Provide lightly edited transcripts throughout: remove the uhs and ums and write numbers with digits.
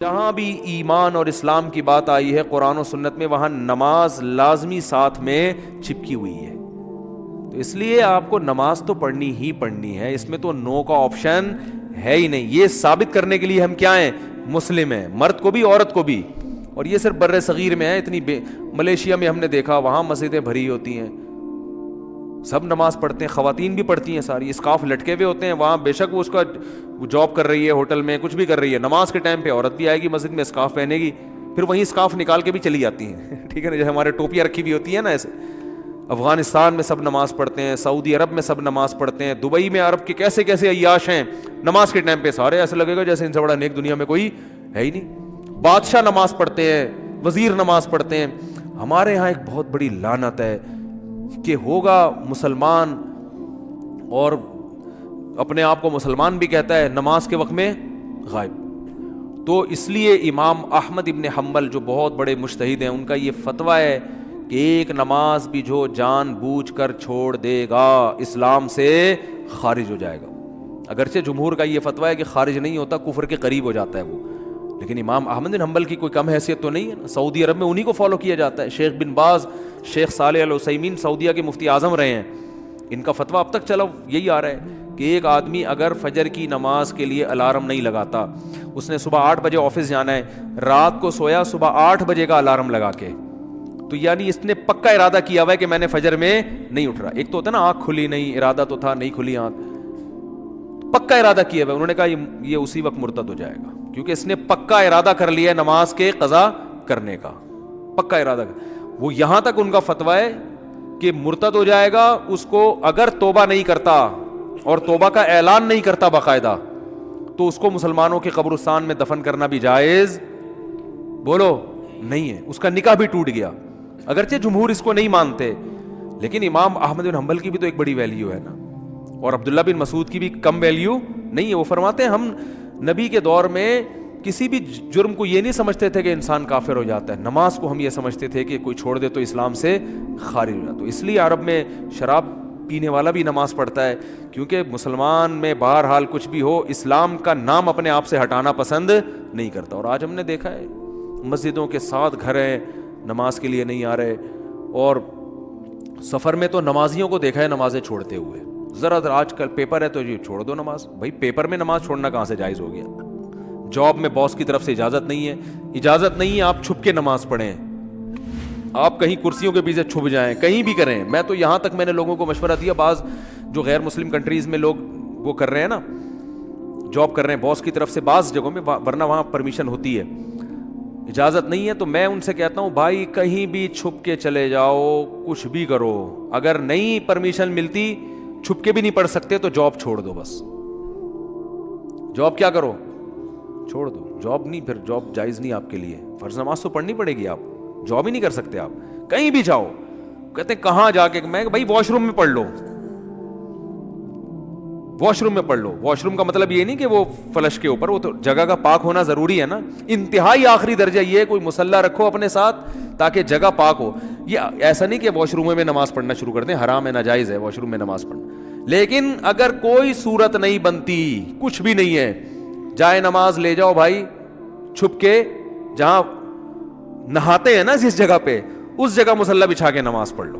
جہاں بھی ایمان اور اسلام کی بات آئی ہے قرآن و سنت میں، وہاں نماز لازمی ساتھ میں چپکی ہوئی ہے. تو اس لیے آپ کو نماز تو پڑھنی ہی پڑھنی ہے، اس میں تو نو کا آپشن ہے ہی نہیں. یہ ثابت کرنے کے لیے ہم کیا ہیں؟ مسلم ہیں، مرد کو بھی عورت کو بھی. اور یہ صرف بر صغیر میں ہے. اتنی ملیشیا میں ہم نے دیکھا، وہاں مسجدیں بھری ہوتی ہیں، سب نماز پڑھتے ہیں، خواتین بھی پڑھتی ہیں ساری، اسکارف لٹکے ہوئے ہوتے ہیں. وہاں بے شک وہ اس کا جاب کر رہی ہے، ہوٹل میں کچھ بھی کر رہی ہے، نماز کے ٹائم پہ عورت بھی آئے گی مسجد میں، اسکارف پہنے گی، پھر وہیں اسکارف نکال کے بھی چلی جاتی ہیں. ٹھیک ہے نا، جیسے ہمارے ٹوپیاں رکھی ہوئی ہوتی ہیں نا ایسے. افغانستان میں سب نماز پڑھتے ہیں، سعودی عرب میں سب نماز پڑھتے ہیں، دبئی میں عرب کے کیسے کیسے عیاش ہیں، نماز کے ٹائم پہ سارے ایسے لگے گا جیسے ان سے بڑا نیک دنیا میں کوئی ہے ہی نہیں. بادشاہ نماز پڑھتے ہیں، وزیر نماز پڑھتے ہیں. ہمارے ہاں ایک بہت بڑی لعنت ہے کہ ہوگا مسلمان اور اپنے آپ کو مسلمان بھی کہتا ہے، نماز کے وقت میں غائب. تو اس لیے امام احمد ابن حنبل جو بہت بڑے مجتہد ہیں، ان کا یہ فتویٰ ہے کہ ایک نماز بھی جو جان بوجھ کر چھوڑ دے گا اسلام سے خارج ہو جائے گا. اگرچہ جمہور کا یہ فتویٰ ہے کہ خارج نہیں ہوتا، کفر کے قریب ہو جاتا ہے وہ، لیکن امام احمد بن حنبل کی کوئی کم حیثیت تو نہیں ہے نا. سعودی عرب میں انہی کو فالو کیا جاتا ہے. شیخ بن باز، شیخ صالح العثیمین سعودیہ کے مفتی اعظم رہے ہیں، ان کا فتویٰ اب تک چلا یہی آ رہا ہے کہ ایک آدمی اگر فجر کی نماز کے لیے الارم نہیں لگاتا، اس نے صبح 8 بجے آفس جانا ہے، رات کو سویا صبح 8 بجے کا الارم لگا کے، تو یعنی اس نے پکا ارادہ کیا ہوا ہے کہ میں نے فجر میں نہیں اٹھ رہا. ایک تو ہوتا ہے نا آنکھ کھلی نہیں، ارادہ تو تھا نہیں کھلی آنکھ، پکا ارادہ کیا ہوا ہے. انہوں نے کہا یہ اسی وقت مرتد ہو جائے گا، کیونکہ اس نے پکا ارادہ کر لیا ہے نماز کے قضا کرنے کا، پکا ارادہ. وہ یہاں تک ان کا فتویٰ ہے کہ مرتد ہو جائے گا اس کو اگر توبہ نہیں کرتا اور توبہ کا اعلان نہیں کرتا باقاعدہ، تو اس کو مسلمانوں کے قبرستان میں دفن کرنا بھی جائز بولو نہیں ہے. اس کا نکاح بھی ٹوٹ گیا. اگرچہ جمہور اس کو نہیں مانتے، لیکن امام احمد بن حنبل کی بھی تو ایک بڑی ویلیو ہے نا، اور عبداللہ بن مسعود کی بھی کم ویلیو نہیں ہے. وہ فرماتے ہیں ہم نبی کے دور میں کسی بھی جرم کو یہ نہیں سمجھتے تھے کہ انسان کافر ہو جاتا ہے، نماز کو ہم یہ سمجھتے تھے کہ کوئی چھوڑ دے تو اسلام سے خارج ہو جاتا. تو اس لیے عرب میں شراب پینے والا بھی نماز پڑھتا ہے، کیونکہ مسلمان میں بہرحال کچھ بھی ہو اسلام کا نام اپنے آپ سے ہٹانا پسند نہیں کرتا. اور آج ہم نے دیکھا ہے مسجدوں کے ساتھ گھر ہیں، نماز کے لیے نہیں آ رہے، اور سفر میں تو نمازیوں کو دیکھا ہے نمازیں چھوڑتے ہوئے. ذرا آج کل پیپر ہے تو یہ چھوڑ دو نماز. بھائی پیپر میں نماز چھوڑنا کہاں سے جائز ہو گیا؟ جاب میں باس کی طرف سے اجازت نہیں ہے، اجازت نہیں ہے آپ چھپ کے نماز پڑھیں، آپ کہیں کرسیوں کے پیچھے چھپ جائیں، کہیں بھی کریں. میں تو یہاں تک میں نے لوگوں کو مشورہ دیا، بعض جو غیر مسلم کنٹریز میں لوگ وہ کر رہے ہیں نا، جاب کر رہے ہیں باس کی طرف سے بعض جگہوں میں، ورنہ وہاں پرمیشن ہوتی ہے، اجازت نہیں ہے، تو میں ان سے کہتا ہوں بھائی کہیں بھی چھپ کے چلے جاؤ، کچھ بھی کرو، اگر نہیں پرمیشن ملتی چھپ کے بھی نہیں پڑھ سکتے تو جاب چھوڑ دو. بس جاب کیا کرو؟ چھوڑ دو. جاب نہیں، پھر جاب جائز نہیں آپ کے لیے. فرض نماز تو پڑھنی پڑے گی، آپ جاب ہی نہیں کر سکتے. آپ کہیں بھی جاؤ، کہتے ہیں کہاں جا کے، میں بھائی واش روم میں پڑھ لو، واش روم میں پڑھ لو. واش روم کا مطلب یہ نہیں کہ وہ فلش کے اوپر، وہ تو جگہ کا پاک ہونا ضروری ہے نا. انتہائی آخری درجہ یہ ہے کوئی مصلی رکھو اپنے ساتھ تاکہ جگہ پاک ہو. یہ ایسا نہیں کہ واش روم میں نماز پڑھنا شروع کر دیں، حرام ہے، ناجائز ہے واش روم میں نماز پڑھنا. لیکن اگر کوئی صورت نہیں بنتی، کچھ بھی نہیں ہے، جائے نماز لے جاؤ بھائی چھپ کے، جہاں نہاتے ہیں نا جس جگہ پہ، اس جگہ مصلی بچھا کے نماز پڑھ لو.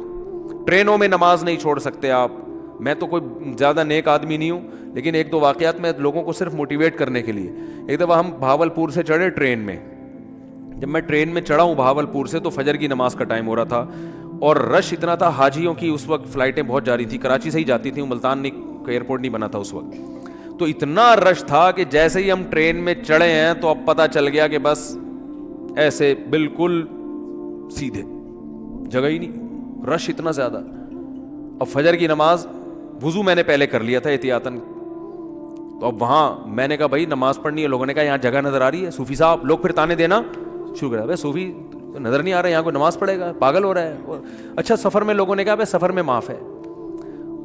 ٹرینوں میں نماز نہیں چھوڑ سکتے آپ. میں تو کوئی زیادہ نیک آدمی نہیں ہوں، لیکن ایک دو واقعات میں لوگوں کو صرف موٹیویٹ کرنے کے لیے. ایک دفعہ ہم بھاولپور سے چڑھے ٹرین میں. جب میں ٹرین میں چڑھا ہوں بھاولپور سے تو فجر کی نماز کا ٹائم ہو رہا تھا، اور رش اتنا تھا. حاجیوں کی اس وقت فلائٹیں بہت جاری تھی، کراچی سے ہی جاتی تھیں، ملتان کا ایئرپورٹ نہیں بنا تھا اس وقت. تو اتنا رش تھا کہ جیسے ہی ہم ٹرین میں چڑھے ہیں تو اب پتہ چل گیا کہ بس ایسے بالکل سیدھے، جگہ ہی نہیں، رش اتنا زیادہ. اب فجر کی نماز، وضو میں نے پہلے کر لیا تھا احتیاطاً، تو اب وہاں میں نے کہا بھائی نماز پڑھنی ہے. لوگوں نے کہا یہاں جگہ نظر آ رہی ہے. صوفی صاحب لوگ پھر تانے دینا شروع کر، بھائی صوفی تو نظر نہیں آ رہا ہے، یہاں کوئی نماز پڑھے گا، پاگل ہو رہا ہے. اچھا سفر میں لوگوں نے کہا بھائی سفر میں معاف ہے،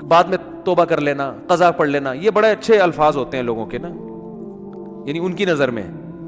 بعد میں توبہ کر لینا، قضا پڑھ لینا. یہ بڑے اچھے الفاظ ہوتے ہیں لوگوں کے نا، یعنی ان کی نظر میں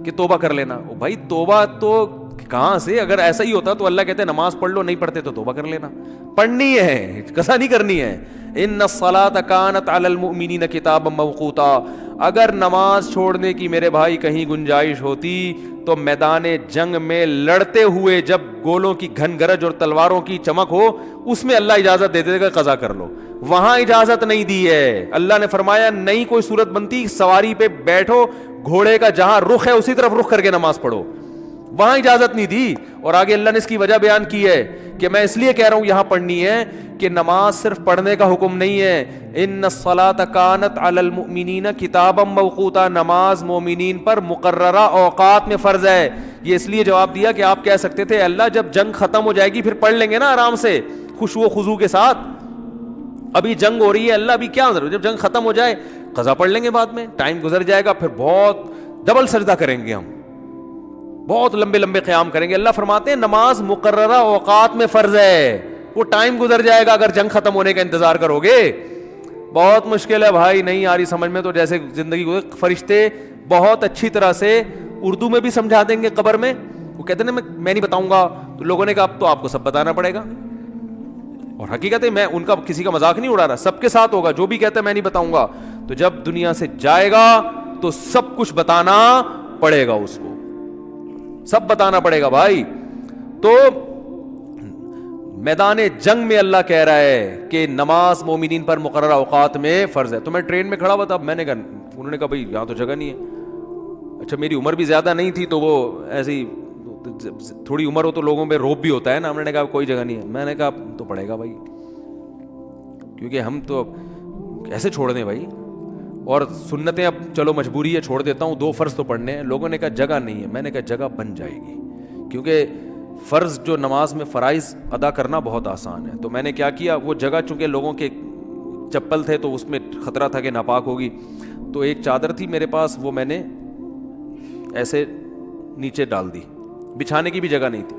کہ توبہ کر لینا. بھائی توبہ تو کہاں سے؟ اگر ایسا ہی ہوتا تو اللہ کہتے نماز پڑھ لو, نہیں پڑھتے تو توبہ کر لینا. پڑھنی ہے, کسا نہیں کرنی ہے. ان الصلاۃ کانت علی المؤمنین کتابا موقوتا. اگر نماز چھوڑنے کی میرے بھائی کہیں گنجائش ہوتی تو میدان جنگ میں لڑتے ہوئے جب گولوں کی گھن گرج اور تلواروں کی چمک ہو, اس میں اللہ اجازت دے دے گا قضا کر لو. وہاں اجازت نہیں دی ہے. اللہ نے فرمایا نہیں کوئی صورت بنتی, سواری پہ بیٹھو, گھوڑے کا جہاں رخ ہے اسی طرف رخ کر کے نماز پڑھو. وہاں اجازت نہیں دی. اور آگے اللہ نے اس کی وجہ بیان کی ہے کہ میں اس لیے کہہ رہا ہوں یہاں پڑھنی ہے کہ نماز صرف پڑھنے کا حکم نہیں ہے. ان الصلاۃ کانت علی المؤمنین کتابا موقوتا. نماز مومنین پر مقررہ اوقات میں فرض ہے. یہ اس لیے جواب دیا کہ آپ کہہ سکتے تھے اللہ جب جنگ ختم ہو جائے گی پھر پڑھ لیں گے نا آرام سے, خشوع و خضوع کے ساتھ. ابھی جنگ ہو رہی ہے, اللہ ابھی کیا ضرورت, جب جنگ ختم ہو جائے قضا پڑھ لیں گے بعد میں, ٹائم گزر جائے گا, پھر بہت ڈبل سجدہ کریں گے, ہم بہت لمبے لمبے قیام کریں گے. اللہ فرماتے ہیں نماز مقررہ اوقات میں فرض ہے, وہ ٹائم گزر جائے گا اگر جنگ ختم ہونے کا انتظار کرو گے. بہت مشکل ہے بھائی, نہیں آ رہی سمجھ میں تو جیسے زندگی گزر. فرشتے بہت اچھی طرح سے اردو میں بھی سمجھا دیں گے قبر میں. وہ کہتے ہیں میں نہیں بتاؤں گا, تو لوگوں نے کہا اب تو آپ کو سب بتانا پڑے گا. اور حقیقت ہے میں ان کا کسی کا مذاق نہیں اڑا رہا, سب کے ساتھ ہوگا. جو بھی کہتا ہے میں نہیں بتاؤں گا, تو جب دنیا سے جائے گا تو سب کچھ بتانا پڑے گا, اس کو سب بتانا پڑے گا بھائی. تو میدان جنگ میں اللہ کہہ رہا ہے کہ نماز مومنین پر مقررہ اوقات میں فرض ہے. تو میں ٹرین میں کھڑا ہوا تھا, میں نے کہا, انہوں نے کہا بھائی یہاں تو جگہ نہیں ہے. اچھا میری عمر بھی زیادہ نہیں تھی تو وہ ایسی تھوڑی عمر ہو تو لوگوں میں روب بھی ہوتا ہے نا. ہم نے کہا کوئی جگہ نہیں ہے. میں نے کہا تو پڑے گا بھائی, کیونکہ ہم تو ایسے چھوڑ دیں بھائی, اور سنتیں اب چلو مجبوری ہے چھوڑ دیتا ہوں, 2 فرض تو پڑھنے ہیں. لوگوں نے کہا جگہ نہیں ہے. میں نے کہا جگہ بن جائے گی, کیونکہ فرض جو نماز میں فرائض ادا کرنا بہت آسان ہے. تو میں نے کیا کیا, وہ جگہ چونکہ لوگوں کے چپل تھے تو اس میں خطرہ تھا کہ ناپاک ہوگی, تو ایک چادر تھی میرے پاس, وہ میں نے ایسے نیچے ڈال دی, بچھانے کی بھی جگہ نہیں تھی.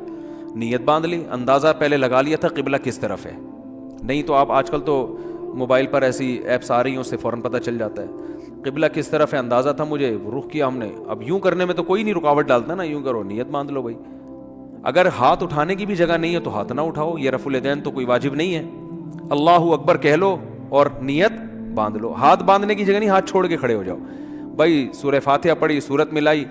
نیت باندھ لی, اندازہ پہلے لگا لیا تھا قبلہ کس طرف ہے. نہیں تو آپ آج کل تو موبائل پر ایسی ایپس آ رہی ہیں, اس سے فوراً پتہ چل جاتا ہے قبلہ کس طرف ہے. اندازہ تھا مجھے, رخ کیا ہم نے. اب یوں کرنے میں تو کوئی نہیں رکاوٹ ڈالتا نا, یوں کرو, نیت باندھ لو بھائی. اگر ہاتھ اٹھانے کی بھی جگہ نہیں ہے تو ہاتھ نہ اٹھاؤ, یہ رفع الیدین تو کوئی واجب نہیں ہے. اللہ اکبر کہہ لو اور نیت باندھ لو. ہاتھ باندھنے کی جگہ نہیں, ہاتھ چھوڑ کے کھڑے ہو جاؤ بھائی. سورہ فاتحہ پڑھی, سورت ملائی.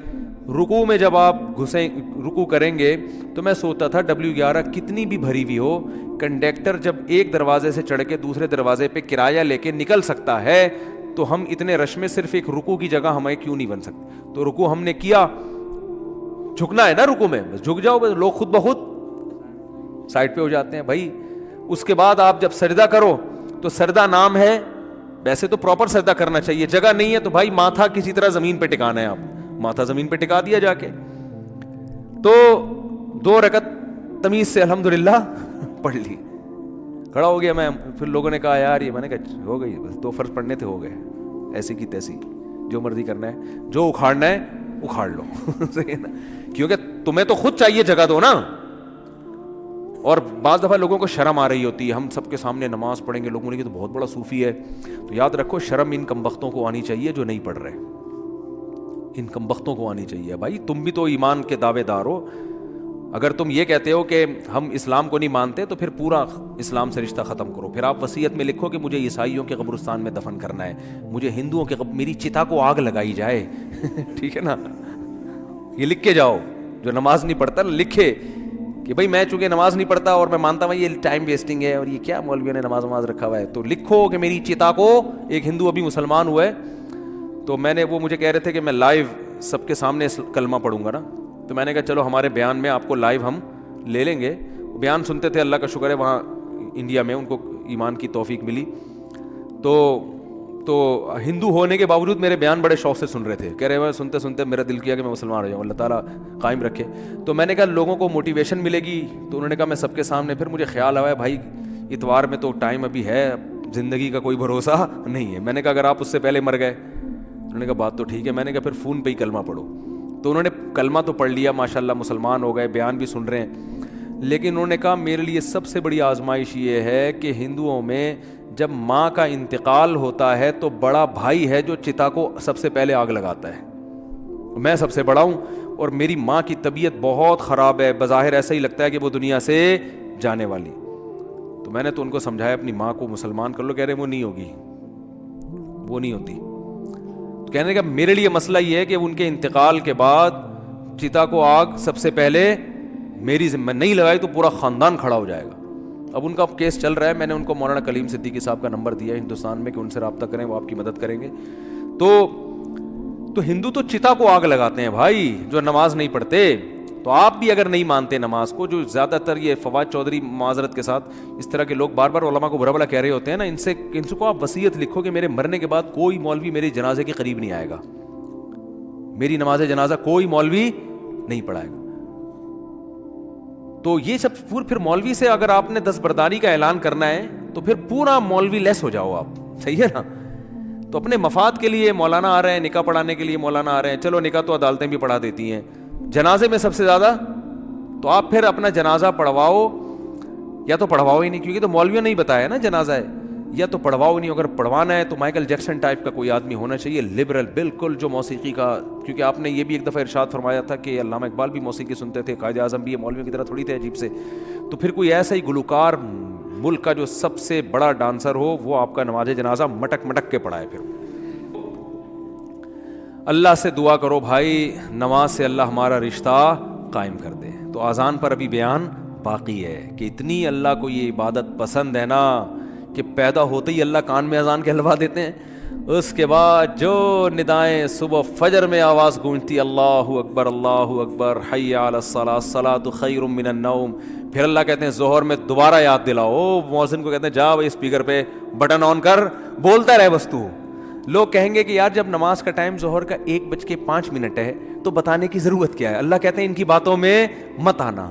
رکوع میں جب آپ رکوع کریں گے تو میں سوچتا تھا W11 کتنی بھی بھری ہوئی ہو, کنڈکٹر جب ایک دروازے سے چڑھ کے دوسرے دروازے پہ کرایہ لے کے نکل سکتا ہے تو ہم اتنے رش میں صرف ایک رکوع کی جگہ ہمیں کیوں نہیں بن سکتی. تو رکوع ہم نے کیا, جھکنا ہے نا رکوع میں, بس جھک جاؤ, بس لوگ خود بخود سائڈ پہ ہو جاتے ہیں بھائی. اس کے بعد آپ جب سجدہ کرو تو سجدہ نام ہے, ویسے تو پراپر سجدہ کرنا چاہیے. جگہ نہیں ہے تو بھائی ماتھا کسی طرح زمین پہ ٹکانا ہے, آپ ماتھا زمین پہ ٹکا دیا جا کے. تو 2 رکعت تمیز سے الحمدللہ پڑھ لی, کھڑا ہو گیا میں. پھر لوگوں نے کہا یار یہ, میں نے کہا ہو گئی, بس 2 فرض پڑھنے تھے, ہو گئے, ایسی کی تیسی, جو مرضی کرنا ہے, جو اکھاڑنا ہے اکھاڑ لو. صحیح ہے نا, کیونکہ تمہیں تو خود چاہیے جگہ دو نا. اور بعض دفعہ لوگوں کو شرم آ رہی ہوتی ہے, ہم سب کے سامنے نماز پڑھیں گے, لوگوں نے تو بہت بڑا صوفی ہے. تو یاد رکھو شرم ان کمبختوں کو آنی چاہیے جو نہیں پڑھ رہے, ان کمبختوں کو آنی چاہیے. بھائی تم بھی تو ایمان کے دعوے دار ہو, اگر تم یہ کہتے ہو کہ ہم اسلام کو نہیں مانتے تو پھر پورا اسلام سے رشتہ ختم کرو. پھر آپ وصیت میں لکھو کہ مجھے عیسائیوں کے قبرستان میں دفن کرنا ہے, مجھے ہندوؤں کے میری چتا کو آگ لگائی جائے. ٹھیک ہے نا, یہ لکھ کے جاؤ. جو نماز نہیں پڑھتا نا لکھے کہ بھائی میں چونکہ نماز نہیں پڑھتا اور میں مانتا ہوں یہ ٹائم ویسٹنگ ہے اور یہ کیا مولویوں نے نماز رکھا ہوا ہے, تو لکھو کہ میری چتا کو, ایک ہندو ابھی مسلمان ہوا ہے تو میں نے, وہ مجھے کہہ رہے تھے کہ میں لائیو سب کے سامنے کلمہ پڑھوں گا نا, تو میں نے کہا چلو ہمارے بیان میں آپ کو لائیو ہم لے لیں گے. بیان سنتے تھے, اللہ کا شکر ہے وہاں انڈیا میں ان کو ایمان کی توفیق ملی, تو ہندو ہونے کے باوجود میرے بیان بڑے شوق سے سن رہے تھے, کہہ رہے ہیں سنتے سنتے میرا دل کیا کہ میں مسلمان ہو جاؤں, اللہ تعالیٰ قائم رکھے. تو میں نے کہا لوگوں کو موٹیویشن ملے گی, تو انہوں نے کہا میں سب کے سامنے. پھر مجھے خیال آیا بھائی اتوار میں تو ٹائم ابھی ہے, زندگی کا کوئی بھروسہ نہیں ہے. میں نے کہا اگر آپ اس سے پہلے مر گئے, انہوں نے کہا بات تو ٹھیک ہے. میں نے کہا پھر فون پہ ہی کلمہ پڑھو. تو انہوں نے کلمہ تو پڑھ لیا, ماشاءاللہ مسلمان ہو گئے, بیان بھی سن رہے ہیں. لیکن انہوں نے کہا میرے لیے سب سے بڑی آزمائش یہ ہے کہ ہندوؤں میں جب ماں کا انتقال ہوتا ہے تو بڑا بھائی ہے جو چتا کو سب سے پہلے آگ لگاتا ہے, میں سب سے بڑا ہوں, اور میری ماں کی طبیعت بہت خراب ہے, بظاہر ایسا ہی لگتا ہے کہ وہ دنیا سے جانے والی. تو میں نے تو ان کو سمجھایا اپنی ماں کو مسلمان کر لو. کہہ رہے وہ نہیں ہوگی, وہ نہیں ہوتی. کہنے کا میرے لیے مسئلہ یہ ہے کہ ان کے انتقال کے بعد چتا کو آگ سب سے پہلے میری ذمہ نہیں لگائی تو پورا خاندان کھڑا ہو جائے گا. اب ان کا کیس چل رہا ہے, میں نے ان کو مولانا کلیم صدیقی صاحب کا نمبر دیا ہندوستان میں کہ ان سے رابطہ کریں, وہ آپ کی مدد کریں گے. تو ہندو تو چتا کو آگ لگاتے ہیں بھائی, جو نماز نہیں پڑھتے. تو آپ بھی اگر نہیں مانتے نماز کو, جو زیادہ تر یہ فواد چودھری معذرت کے ساتھ اس طرح کے لوگ بار بار علماء کو برا بلا کہہ رہے ہوتے ہیں نا, ان سے کو آپ وصیت لکھو کہ میرے مرنے کے بعد کوئی مولوی میرے جنازے کے قریب نہیں آئے گا, میری نماز جنازہ کوئی مولوی نہیں پڑھائے گا. تو یہ سب پھر مولوی سے اگر آپ نے دستبرداری کا اعلان کرنا ہے تو پھر پورا مولوی لیس ہو جاؤ آپ, صحیح ہے نا. تو اپنے مفاد کے لیے مولانا آ رہے ہیں, نکاح پڑھانے کے لیے مولانا آ رہے ہیں, چلو نکاح تو عدالتیں بھی پڑھا دیتی ہیں, جنازے میں سب سے زیادہ تو آپ پھر اپنا جنازہ پڑھواؤ, یا تو پڑھواؤ ہی نہیں, کیونکہ تو مولویوں نے ہی بتایا نا جنازہ ہے, یا تو پڑھواؤ نہیں. اگر پڑھوانا ہے تو مائیکل جیکسن ٹائپ کا کوئی آدمی ہونا چاہیے, لبرل بالکل, جو موسیقی کا, کیونکہ آپ نے یہ بھی ایک دفعہ ارشاد فرمایا تھا کہ علامہ اقبال بھی موسیقی سنتے تھے, قائد اعظم بھی, مولویوں کی طرح تھوڑی تھے عجیب سے. تو پھر کوئی ایسا ہی گلوکار ملک کا جو سب سے بڑا ڈانسر ہو, وہ آپ کا نماز جنازہ مٹک مٹک کے پڑھائے. پھر اللہ سے دعا کرو بھائی, نماز سے اللہ ہمارا رشتہ قائم کر دے. تو اذان پر ابھی بیان باقی ہے کہ اتنی اللہ کو یہ عبادت پسند ہے نا کہ پیدا ہوتے ہی اللہ کان میں اذان کہلوا دیتے ہیں. اس کے بعد جو ندائیں صبح فجر میں آواز گونجتی, اللہ اکبر حی علی الصلاۃ الصلاۃ خیر من النوم, پھر اللہ کہتے ہیں ظہر میں دوبارہ یاد دلاؤ, مؤذن کو کہتے ہیں جا بھائی اسپیکر پہ بٹن آن کر, بولتا رہے بس تو. لوگ کہیں گے کہ یار جب نماز کا ٹائم ظہر کا 1:05 ہے تو بتانے کی ضرورت کیا ہے. اللہ کہتے ہیں ان کی باتوں میں مت آنا,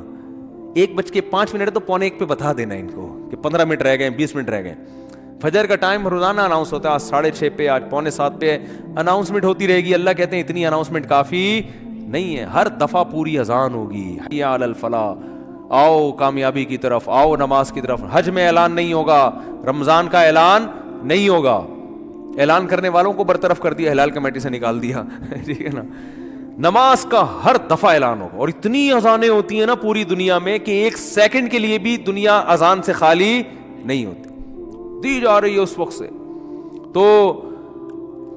1:05 ہے تو 1:45 پہ بتا دینا ان کو کہ 15 منٹ رہ گئے, 20 منٹ رہ گئے. فجر کا ٹائم روزانہ اناؤنس ہوتا ہے, آج 6:30 پہ, آج 6:45 پہ اناؤنسمنٹ ہوتی رہے گی. اللہ کہتے ہیں اتنی اناؤنسمنٹ کافی نہیں ہے, ہر دفعہ پوری اذان ہوگی, حی علی الفلاح, آؤ کامیابی کی طرف, آؤ نماز کی طرف. حج میں اعلان نہیں ہوگا, رمضان کا اعلان نہیں ہوگا, اعلان کرنے والوں کو برطرف کر دیا, ہلال کمیٹی سے نکال دیا, ٹھیک ہے نا. نماز کا ہر دفعہ اعلان ہوگا, اور اتنی اذانیں ہوتی ہیں نا پوری دنیا میں کہ 1 سیکنڈ کے لیے بھی دنیا اذان سے خالی نہیں ہوتی, دی جا رہی ہے اس وقت سے. تو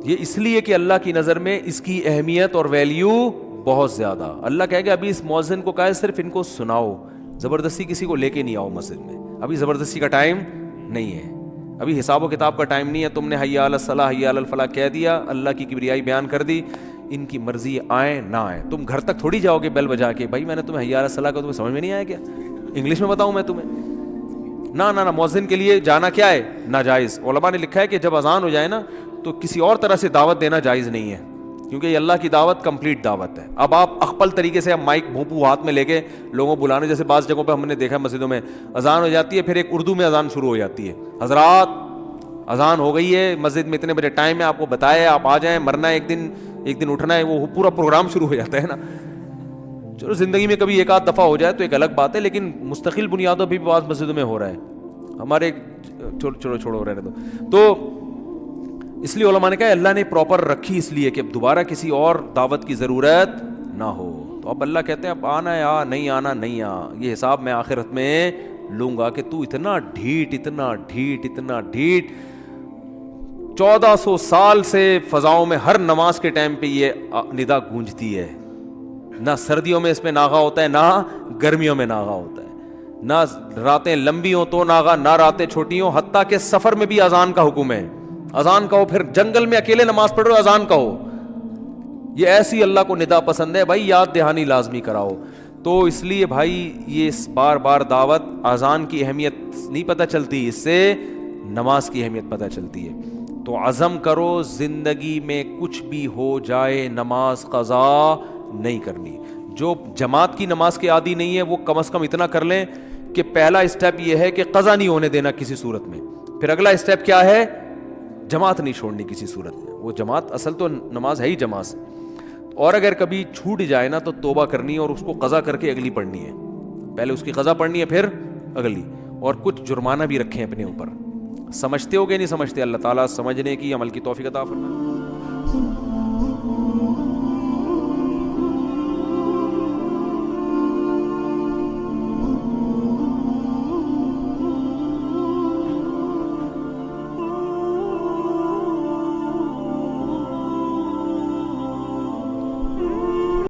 یہ اس لیے کہ اللہ کی نظر میں اس کی اہمیت اور ویلیو بہت زیادہ. اللہ کہے گا ابھی اس مؤذن کو کہا صرف ان کو سناؤ, زبردستی کسی کو لے کے نہیں آؤ مسجد میں, ابھی زبردستی کا ٹائم نہیں ہے, ابھی حساب و کتاب کا ٹائم نہیں ہے. تم نے حی علی الصلاح حی علی الفلاح کہہ دیا, اللہ کی کبریائی بیان کر دی, ان کی مرضی آئے نہ آئے. تم گھر تک تھوڑی جاؤ گے بیل بجا کے, بھائی میں نے تمہیں حی علی الصلاح کا, تمہیں سمجھ میں نہیں آیا کیا, انگلش میں بتاؤں میں تمہیں؟ نہ مؤذن کے لیے جانا کیا ہے, ناجائز. علماء نے لکھا ہے کہ جب اذان ہو جائے نا تو کسی اور طرح سے دعوت دینا جائز نہیں ہے, کیونکہ یہ اللہ کی دعوت کمپلیٹ دعوت ہے. اب آپ اخپل طریقے سے مائک بھونپو ہاتھ میں لے کے لوگوں بلانے, جیسے بعض جگہوں پہ ہم نے دیکھا مسجدوں میں اذان ہو جاتی ہے, پھر ایک اردو میں اذان شروع ہو جاتی ہے, حضرات اذان ہو گئی ہے, مسجد میں اتنے بجے ٹائم ہے, آپ کو بتایا آپ آ جائیں, مرنا ہے ایک دن اٹھنا ہے, وہ پورا پروگرام شروع ہو جاتا ہے نا. چلو زندگی میں کبھی 1 آدھ دفعہ ہو جائے تو ایک الگ بات ہے, لیکن مستقل بنیادوں پہ بھی بعض مسجدوں میں ہو رہا ہے. ہمارے چھوڑو رہنے تو اس لیے علماء نے کہا اللہ نے پراپر رکھی اس لیے کہ دوبارہ کسی اور دعوت کی ضرورت نہ ہو. تو اب اللہ کہتے ہیں اب آنا ہے آ, نہیں آنا نہیں آ, یہ حساب میں آخرت میں لوں گا کہ تو اتنا ڈھیٹ 1400 سال سے فضاؤں میں ہر نماز کے ٹائم پہ یہ ندا گونجتی ہے. نہ سردیوں میں اس میں ناغا ہوتا ہے, نہ گرمیوں میں ناغا ہوتا ہے, نہ راتیں لمبی ہوں تو ناغا, نہ راتیں چھوٹی ہوں, حتیٰ کہ سفر میں بھی اذان کا حکم ہے. اذان کہو, پھر جنگل میں اکیلے نماز پڑھ رہے ہو اذان کہو. یہ ایسی اللہ کو ندا پسند ہے بھائی, یاد دہانی لازمی کراؤ. تو اس لیے بھائی یہ بار بار دعوت, اذان کی اہمیت نہیں پتہ چلتی, اس سے نماز کی اہمیت پتہ چلتی ہے. تو عزم کرو زندگی میں کچھ بھی ہو جائے نماز قضا نہیں کرنی. جو جماعت کی نماز کے عادی نہیں ہے وہ کم از کم اتنا کر لیں کہ پہلا اسٹیپ یہ ہے کہ قضا نہیں ہونے دینا کسی صورت میں. پھر اگلا اسٹیپ کیا ہے, جماعت نہیں چھوڑنی کسی صورت میں. وہ جماعت اصل تو نماز ہے ہی جماعت سے, اور اگر کبھی چھوٹ جائے نا تو توبہ کرنی ہے اور اس کو قضا کر کے اگلی پڑھنی ہے. پہلے اس کی قضا پڑھنی ہے پھر اگلی, اور کچھ جرمانہ بھی رکھیں اپنے اوپر. سمجھتے ہو گے نہیں سمجھتے, اللہ تعالیٰ سمجھنے کی عمل کی توفیق عطا فرمائے.